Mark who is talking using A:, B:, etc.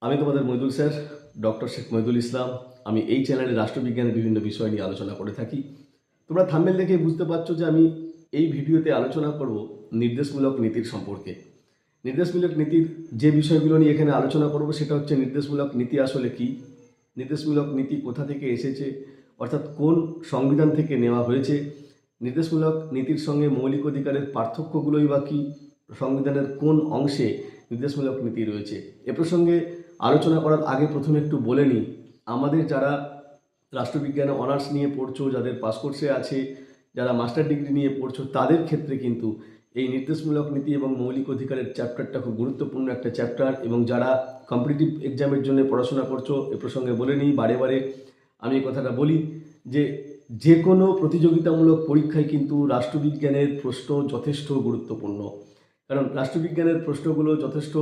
A: আমি তোমাদের Moidul sir, doctor Sheikh Moidul ইসলাম। আমি এই চ্যানেলে রাষ্ট্রবিজ্ঞানের বিভিন্ন বিষয় নিয়ে আলোচনা করে থাকি। তোমরা থাম্বনেল দেখে বুঝতে পারছো যে আমি এই ভিডিওতে আলোচনা করব নির্দেশমূলক নীতির সম্পর্কে। নির্দেশমূলক নীতির যে বিষয়গুলো নিয়ে এখানে আলোচনা করব সেটা হচ্ছে নির্দেশমূলক নীতি আসলে কি, নির্দেশমূলক নীতি কোথা থেকে এসেছে, অর্থাৎ কোন সংবিধান থেকে নেওয়া হয়েছে, নির্দেশমূলক নীতির সঙ্গে মৌলিক অধিকারের পার্থক্যগুলোই বা কী, সংবিধানের কোন অংশে নির্দেশমূলক নীতি রয়েছে। এ প্রসঙ্গে আলোচনা করার আগে প্রথমে একটু বলে নিই, আমাদের যারা রাষ্ট্রবিজ্ঞানে অনার্স নিয়ে পড়ছো, যাদের পাস কোর্সে আছে, যারা মাস্টার ডিগ্রি নিয়ে পড়ছো, তাদের ক্ষেত্রে কিন্তু এই নির্দেশমূলক নীতি এবং মৌলিক অধিকারের চ্যাপ্টারটা খুব গুরুত্বপূর্ণ একটা চ্যাপ্টার। এবং যারা কম্পিটিটিভ এক্সামের জন্য পড়াশোনা করছো, এ প্রসঙ্গে বলে নিই, বারে বারে আমি এই কথাটা বলি যে যে কোনো প্রতিযোগিতামূলক পরীক্ষায় কিন্তু রাষ্ট্রবিজ্ঞানের প্রশ্ন যথেষ্ট গুরুত্বপূর্ণ, কারণ রাষ্ট্রবিজ্ঞানের প্রশ্নগুলো যথেষ্ট